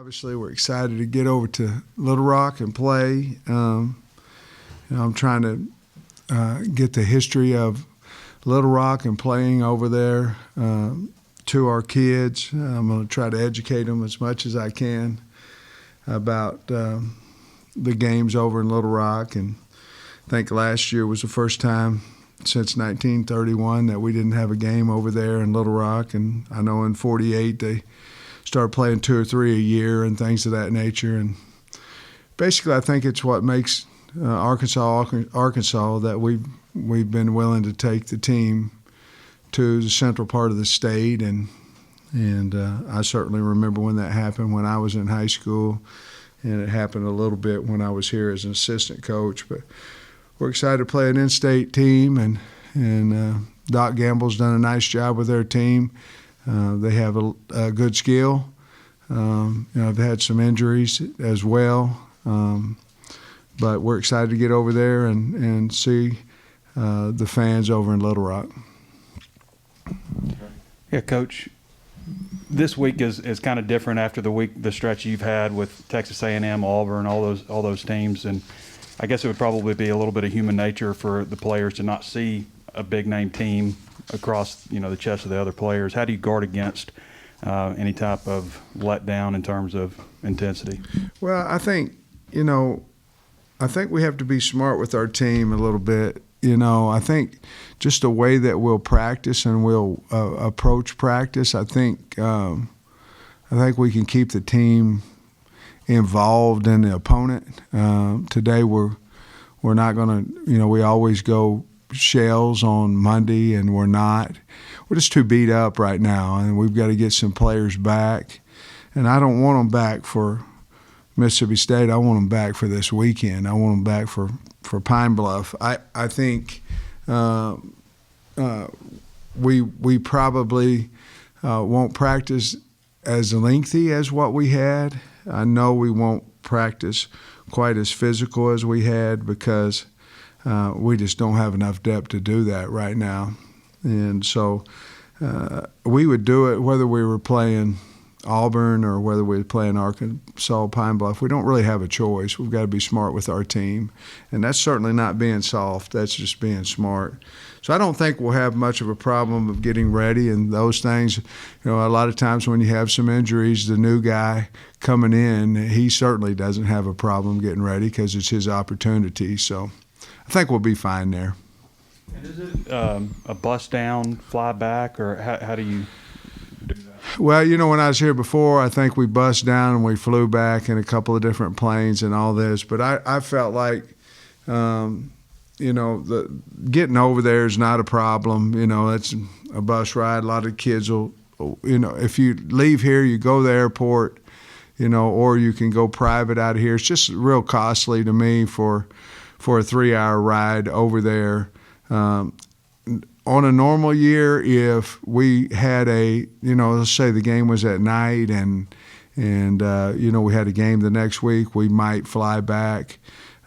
Obviously, we're excited to get over to Little Rock and play. I'm trying to get the history of Little Rock and playing over there to our kids. I'm going to try to educate them as much as I can about the games over in Little Rock. And I think last year was the first time since 1931 that we didn't have a game over there in Little Rock. And I know in '48 they started playing 2 or 3 a year and things of that nature. And basically, I think it's what makes Arkansas that we've been willing to take the team to the central part of the state. And I certainly remember when that happened when I was in high school, and it happened a little bit when I was here as an assistant coach. But we're excited to play an in-state team, and Doc Gamble's done a nice job with their team. They have a good skill. They've had some injuries as well, but we're excited to get over there and see the fans over in Little Rock. Yeah, Coach, this week is kind of different after the stretch you've had with Texas A&M, Auburn, all those teams, and I guess it would probably be a little bit of human nature for the players to not see a big name team across the chest of the other players. How do you guard against any type of letdown in terms of intensity? Well, I think we have to be smart with our team a little bit. I think just the way that we'll practice and we'll approach practice, I think we can keep the team involved in the opponent. Today we're not going to, we always go shells on Monday, and we're not. We're just too beat up right now, and we've got to get some players back. And I don't want them back for Mississippi State. I want them back for this weekend. I want them back for Pine Bluff. I think we probably won't practice as lengthy as what we had. I know we won't practice quite as physical as we had because we just don't have enough depth to do that right now. And so we would do it whether we were playing Auburn or whether we were playing Arkansas, Pine Bluff. We don't really have a choice. We've got to be smart with our team. And that's certainly not being soft. That's just being smart. So I don't think we'll have much of a problem of getting ready and those things. A lot of times when you have some injuries, the new guy coming in, he certainly doesn't have a problem getting ready because it's his opportunity. So I think we'll be fine there. And is it a bust down, fly back, or how do you do that? Well, when I was here before, I think we bust down and we flew back in a couple of different planes and all this. But I felt like, the getting over there is not a problem. It's a bus ride. A lot of kids will, if you leave here, you go to the airport, or you can go private out of here. It's just real costly to me for a 3-hour ride over there. On a normal year, if we had let's say the game was at night and we had a game the next week, we might fly back.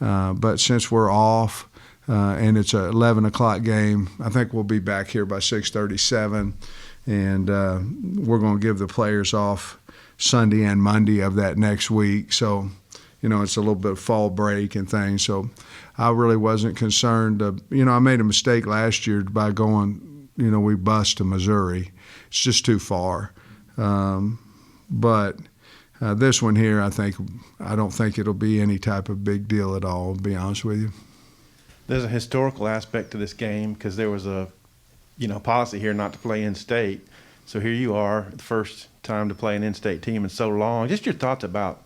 But since we're off and it's an 11 o'clock game, I think we'll be back here by 6:37, and we're going to give the players off Sunday and Monday of that next week. So, it's a little bit of fall break and things. So I really wasn't concerned. I made a mistake last year by going, we bused to Missouri. It's just too far. But this one here, I don't think it'll be any type of big deal at all, to be honest with you. There's a historical aspect to this game because there was a, policy here not to play in-state. So here you are, the first time to play an in-state team in so long. Just your thoughts about,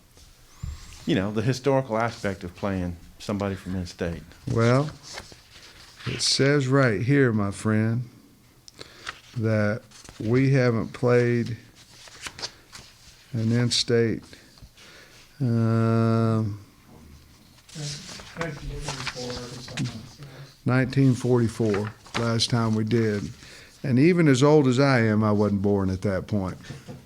the historical aspect of playing somebody from in-state. Well, it says right here, my friend, that we haven't played an in-state 1944, last time we did. And even as old as I am, I wasn't born at that point.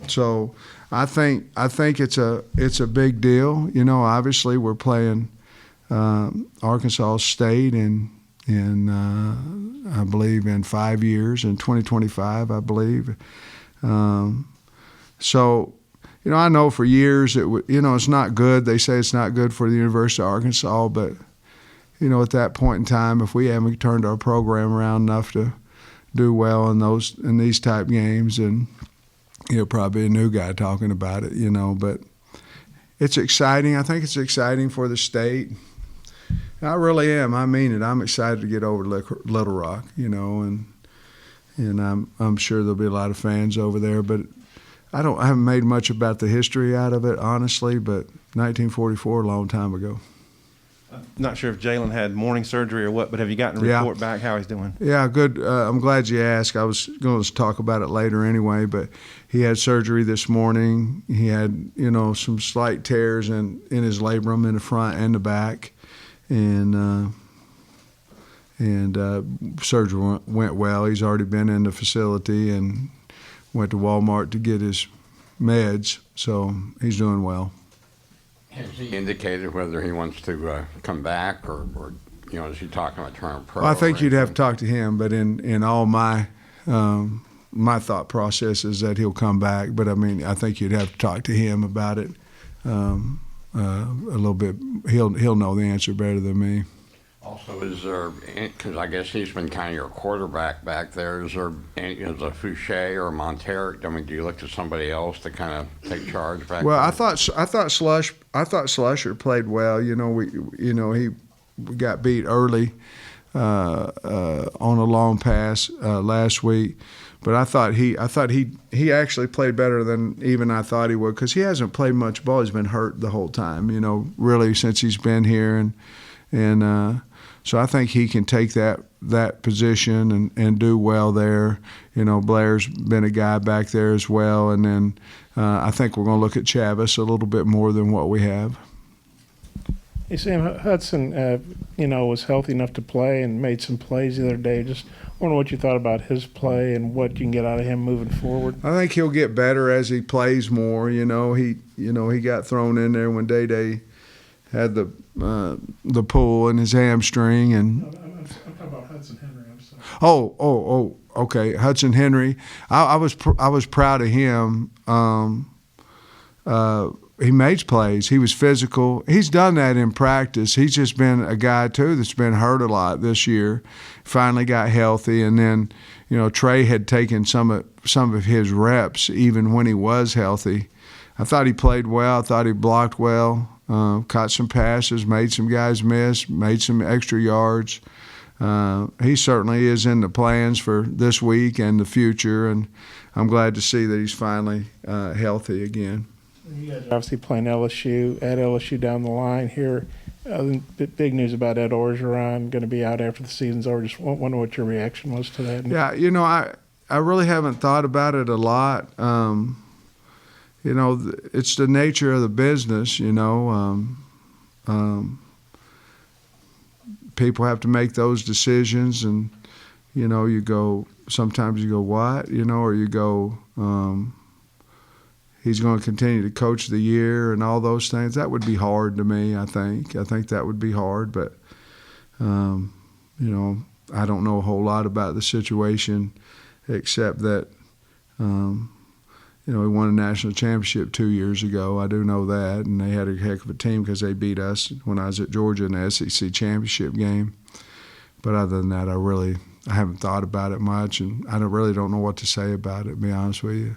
So I think it's a big deal. Obviously we're playing Arkansas State in I believe in 5 years, in 2025, I believe. So I know for years it's not good. They say it's not good for the University of Arkansas, but at that point in time, if we haven't turned our program around enough to do well in these type games, and probably a new guy talking about it, but it's exciting. I think it's exciting for the state. I really am. I mean it. I'm excited to get over to Little Rock, and I'm sure there'll be a lot of fans over there, but I haven't made much about the history out of it, honestly, but 1944, a long time ago. Not sure if Jalen had morning surgery or what, but have you gotten a report back how he's doing? Yeah, good. I'm glad you asked. I was going to talk about it later anyway, but he had surgery this morning. He had, some slight tears in his labrum in the front and the back, and surgery went well. He's already been in the facility and went to Walmart to get his meds, so he's doing well. Has he indicated whether he wants to come back, or is he talking about turning pro? Well, I think you'd have to talk to him, but in all my thought process is that he'll come back. But I think you'd have to talk to him about it a little bit. He'll know the answer better than me. Also, is there, because I guess he's been kind of your quarterback back there, is a Fouché or a Monteric? Do you look to somebody else to kind of take charge back Well, there? I thought Slusher played well. He got beat early on a long pass last week, but I thought he actually played better than even I thought he would, because he hasn't played much ball. He's been hurt the whole time. Really since he's been here, and so I think he can take that position and do well there. Blair's been a guy back there as well, and then I think we're going to look at Chavis a little bit more than what we have. Hey, Sam, Hudson, was healthy enough to play and made some plays the other day. Just wonder what you thought about his play and what you can get out of him moving forward. I think he'll get better as he plays more. He got thrown in there when Day had the pull in his hamstring, and I'm talking about Hudson Henry. I'm sorry. Okay, Hudson Henry. I was proud of him. He makes plays. He was physical. He's done that in practice. He's just been a guy too that's been hurt a lot this year. Finally got healthy, and then Trey had taken some of his reps even when he was healthy. I thought he played well. I thought he blocked well. Caught some passes, made some guys miss, made some extra yards. He certainly is in the plans for this week and the future, and I'm glad to see that he's finally healthy again. You guys are obviously playing LSU down the line here. Big news about Ed Orgeron going to be out after the season's over. Just wonder what your reaction was to that. Yeah, I really haven't thought about it a lot. It's the nature of the business, people have to make those decisions, and, sometimes you go, what, or you go, he's going to continue to coach the year and all those things. That would be hard to me, I think. I think that would be hard, but, I don't know a whole lot about the situation except that, we won a national championship 2 years ago. I do know that, and they had a heck of a team because they beat us when I was at Georgia in the SEC championship game. But other than that, I haven't thought about it much, and I really don't know what to say about it, to be honest with you.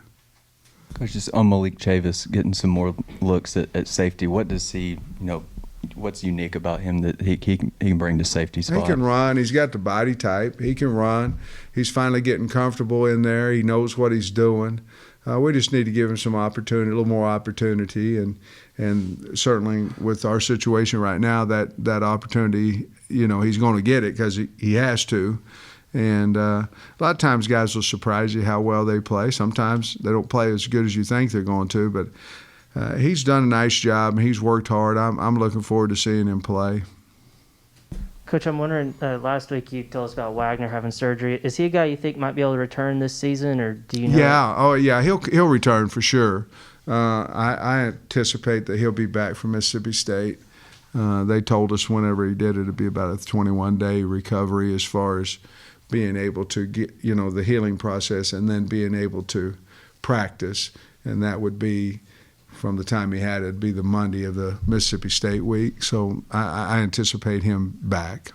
Coach, just on Malik Chavis getting some more looks at safety, what does he, what's unique about him that he can bring to safety spot? He can run. He's got the body type. He can run. He's finally getting comfortable in there. He knows what he's doing. We just need to give him some opportunity, a little more opportunity, and certainly with our situation right now, that opportunity, he's going to get it because he has to. And a lot of times guys will surprise you how well they play. Sometimes they don't play as good as you think they're going to, but he's done a nice job, and he's worked hard. I'm looking forward to seeing him play. Coach, I'm wondering, last week you told us about Wagner having surgery. Is he a guy you think might be able to return this season, or do you know? Yeah, he'll return for sure. I anticipate that he'll be back from Mississippi State. They told us whenever he did it'd be about a 21-day recovery as far as being able to get, the healing process and then being able to practice. And that would be from the time he had it. It'd be the Monday of the Mississippi State week. So I anticipate him back.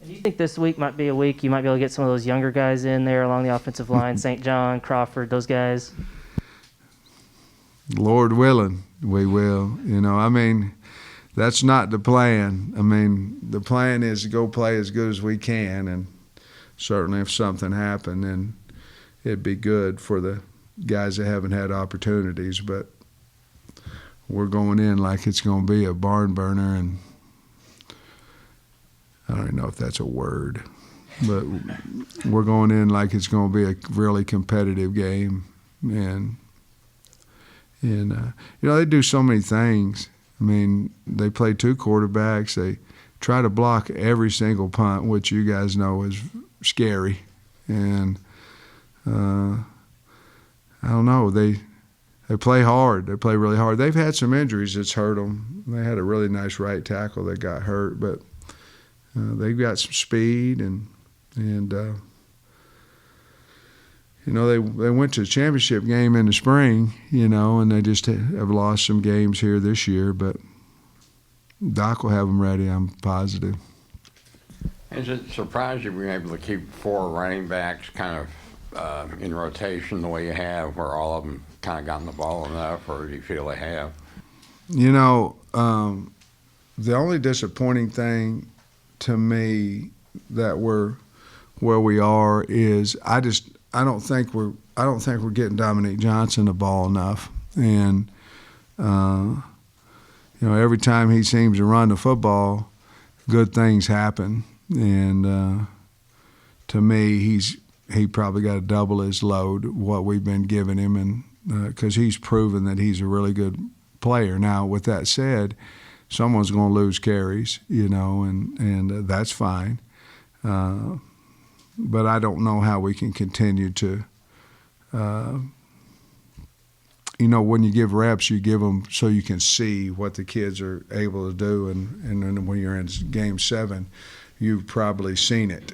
Do you think this week might be a week you might be able to get some of those younger guys in there along the offensive line, St. John, Crawford, those guys? Lord willing, we will. I mean, that's not the plan. I mean, the plan is to go play as good as we can, and certainly if something happened, then it'd be good for the guys that haven't had opportunities. But we're going in like it's going to be a barn burner, and I don't even know if that's a word, but we're going in like it's going to be a really competitive game. And they do so many things. I mean, they play two quarterbacks. They try to block every single punt, which you guys know is scary. And I don't know. They play hard. They play really hard. They've had some injuries that's hurt them. They had a really nice right tackle that got hurt, but they've got some speed and they went to the championship game in the spring, and they just have lost some games here this year. But Doc will have them ready, I'm positive. Is it surprised you've been able to keep 4 running backs kind of in rotation the way you have, where all of them kind of gotten the ball enough, or do you feel they have? The only disappointing thing to me that we're where we are is I don't think we're getting Dominique Johnson the ball enough, and every time he seems to run the football, good things happen. And to me, he probably got to double his load what we've been giving him, and because he's proven that he's a really good player. Now, with that said, someone's going to lose carries, and that's fine. But I don't know how we can continue to, when you give reps, you give them so you can see what the kids are able to do. And then when you're in Game 7, you've probably seen it.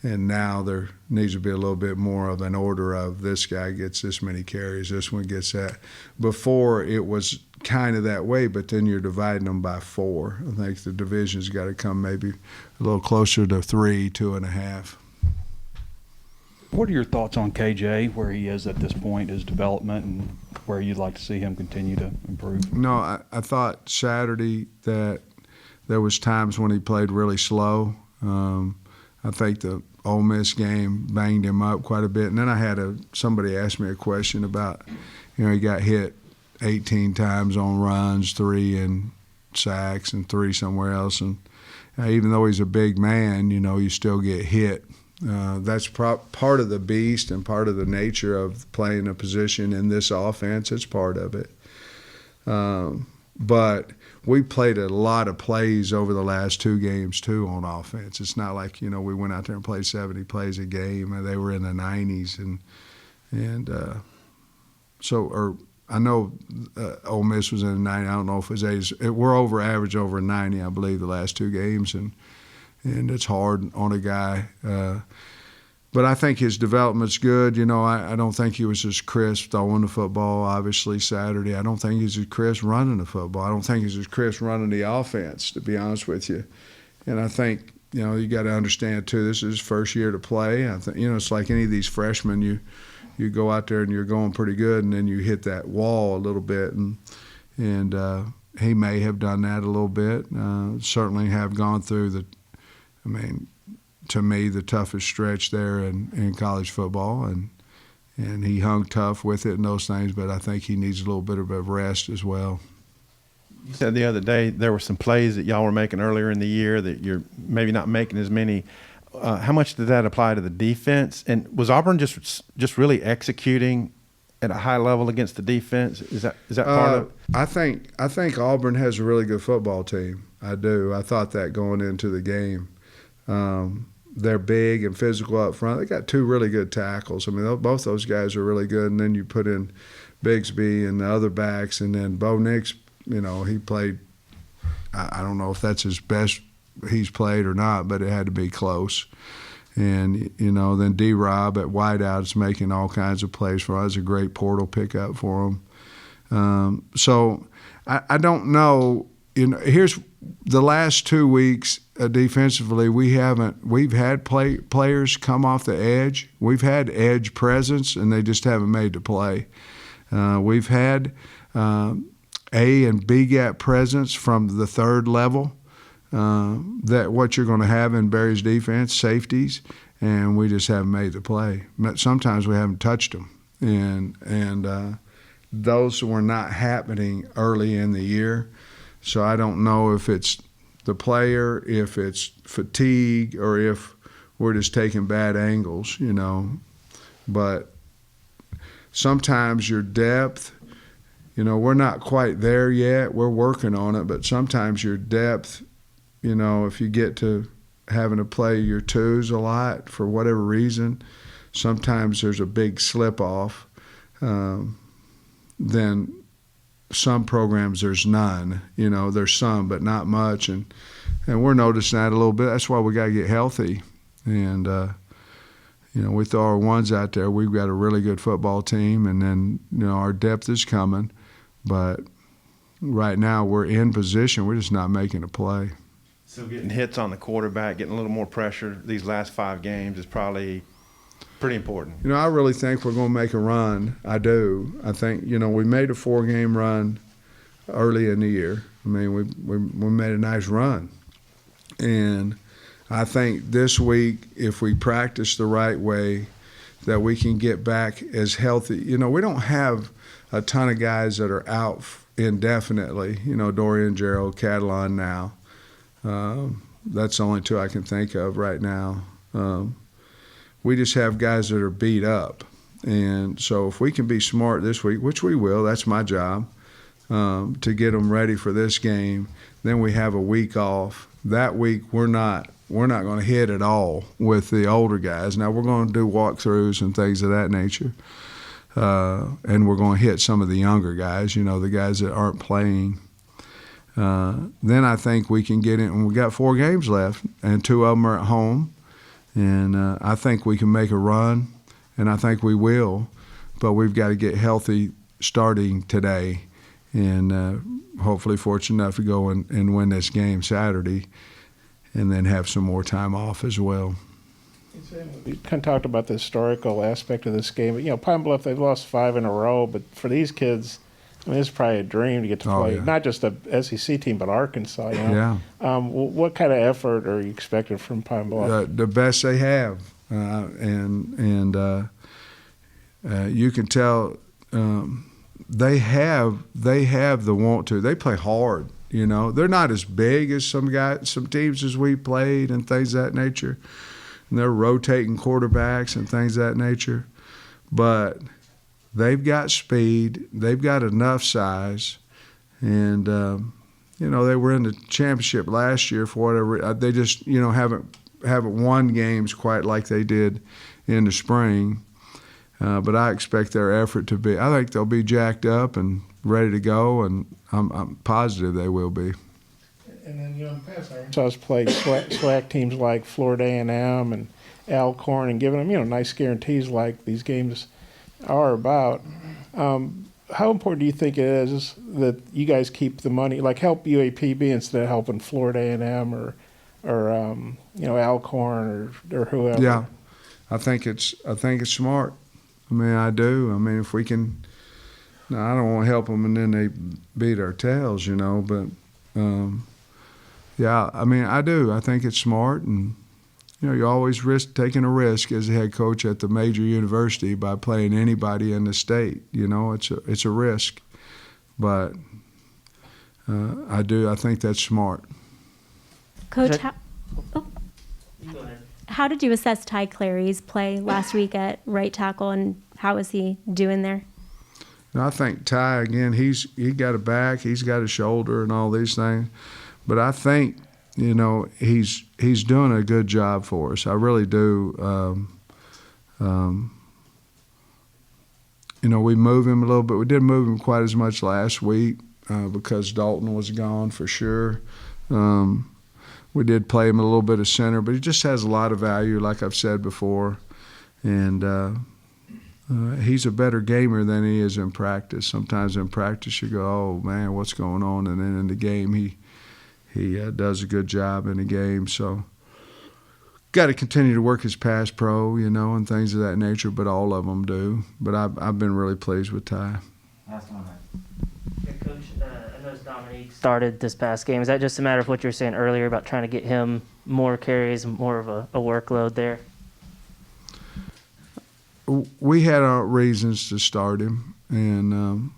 And now there needs to be a little bit more of an order of this guy gets this many carries, this one gets that. Before it was kind of that way, but then you're dividing them by 4. I think the division's got to come maybe a little closer to 3, 2.5. What are your thoughts on KJ, where he is at this point, his development, and where you'd like to see him continue to improve? No, I thought Saturday that there was times when he played really slow. I think the Ole Miss game banged him up quite a bit. And then I had somebody ask me a question about, he got hit 18 times on runs, 3 in sacks and 3 somewhere else. And even though he's a big man, you still get hit. That's part of the beast and part of the nature of playing a position in this offense. It's part of it. But we played a lot of plays over the last 2 games, too, on offense. It's not like, we went out there and played 70 plays a game, and they were in the 90s. I know Ole Miss was in the 90s. I don't know if it was 80s. We're over average over 90, I believe, the last 2 games, and it's hard on a guy. But I think his development's good. I don't think he was as crisp throwing the football, obviously, Saturday. I don't think he's as crisp running the football. I don't think he's as crisp running the offense, to be honest with you. And I think, you got to understand, too, this is his first year to play. I think, it's like any of these freshmen, you go out there and you're going pretty good, and then you hit that wall a little bit. And he may have done that a little bit. Certainly have gone through to me, the toughest stretch there in college football, and he hung tough with it and those things, but I think he needs a little bit of a rest as well. You said the other day there were some plays that y'all were making earlier in the year that you're maybe not making as many. How much did that apply to the defense? And was Auburn just really executing at a high level against the defense? Is that part of it? I think Auburn has a really good football team. I do. I thought that going into the game. They're big and physical up front. They got 2 really good tackles. I mean, both those guys are really good. And then you put in Bigsby and the other backs, and then Bo Nix, he played. I don't know if that's his best he's played or not, but it had to be close. And then D-Rob at wideout is making all kinds of plays for us. A great portal pickup for him. So I don't know. Here's the last 2 weeks defensively. We've had players come off the edge. We've had edge presence, and they just haven't made the play. We've had A and B gap presence from the third level. That what you're going to have in Barry's defense, safeties, and we just haven't made the play. But sometimes we haven't touched them, and those were not happening early in the year. So I don't know if it's the player, if it's fatigue, or if we're just taking bad angles, But sometimes your depth, we're not quite there yet. We're working on it, but sometimes your depth, if you get to having to play your twos a lot for whatever reason, sometimes there's a big slip off. Then some programs there's none. There's some, but not much, and we're noticing that a little bit. That's why we got to get healthy, and we throw our ones out there. We've got a really good football team, and then our depth is coming, but right now we're in position. We're just not making a play. So getting hits on the quarterback, getting a little more pressure these last 5 games is probably pretty important. I really think we're going to make a run. I do. I think, we made a 4-game run early in the year. I mean, we made a nice run. And I think this week, if we practice the right way, that we can get back as healthy. We don't have a ton of guys that are out indefinitely. Dorian, Gerald, Catalan now. That's the only 2 I can think of right now. We just have guys that are beat up. And so if we can be smart this week, which we will, that's my job, to get them ready for this game, then we have a week off. That week we're not going to hit at all with the older guys. Now we're going to do walkthroughs and things of that nature. And we're going to hit some of the younger guys, the guys that aren't playing. Then I think we can get in, and we got 4 games left, and 2 of them are at home. And I think we can make a run, and I think we will. But we've got to get healthy starting today, and hopefully fortunate enough to go and win this game Saturday, and then have some more time off as well. We kind of talked about the historical aspect of this game. Pine Bluff, they've lost 5 in a row, but for these kids, it's probably a dream to get to play, not just the SEC team, but Arkansas. Yeah. What kind of effort are you expecting from Pine Bluff? The best they have, and you can tell they have the want to. They play hard. They're not as big as some teams as we played and things of that nature, and they're rotating quarterbacks and things of that nature, but they've got speed. They've got enough size, and they were in the championship last year for whatever. They just haven't won games quite like they did in the spring. But I expect their effort to be. I think they'll be jacked up and ready to go, and I'm positive they will be. And then in the past, Arkansas's played SWAC teams like Florida A&M and Alcorn, and giving them nice guarantees like these games are about. How important do you think it is that you guys keep the money, like help UAPB instead of helping Florida A&M or Alcorn or whoever? Yeah, I think it's smart. I do. If we can, I don't want to help them and then they beat our tails, But yeah, I do. I think it's smart, and you always risk taking a risk as a head coach at the major university by playing anybody in the state. It's a risk, but I do. I think that's smart. Coach, how did you assess Ty Clary's play last week at right tackle, and how is he doing there? I think Ty, again, he got a back, he's got a shoulder, and all these things, but I think he's doing a good job for us. I really do. We move him a little bit. We didn't move him quite as much last week because Dalton was gone for sure. We did play him a little bit of center, but he just has a lot of value, like I've said before. And he's a better gamer than he is in practice. Sometimes in practice you go, oh man, what's going on? And then in the game he does a good job in the game. So got to continue to work his pass pro, and things of that nature. But all of them do. But I've been really pleased with Ty. Last one. Coach, I noticed Dominique started this past game. Is that just a matter of what you were saying earlier about trying to get him more carries, more of a workload there? We had our reasons to start him, and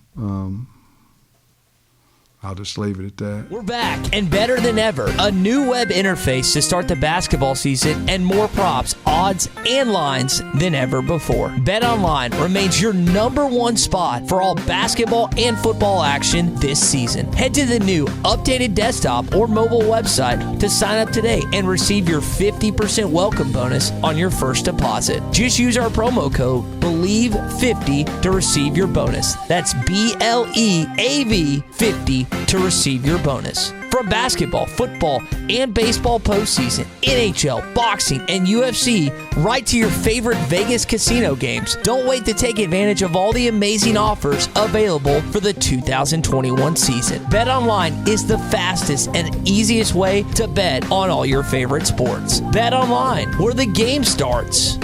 I'll just leave it at that. We're back and better than ever. A new web interface to start the basketball season and more props, odds, and lines than ever before. BetOnline remains your #1 spot for all basketball and football action this season. Head to the new updated desktop or mobile website to sign up today and receive your 50% welcome bonus on your first deposit. Just use our promo code BELIEVE50 to receive your bonus. That's BLEAV 50 to receive your bonus. From basketball, football, and baseball postseason, NHL, boxing, and UFC, right to your favorite Vegas casino games. Don't wait to take advantage of all the amazing offers available for the 2021 season. BetOnline is the fastest and easiest way to bet on all your favorite sports. BetOnline, where the game starts.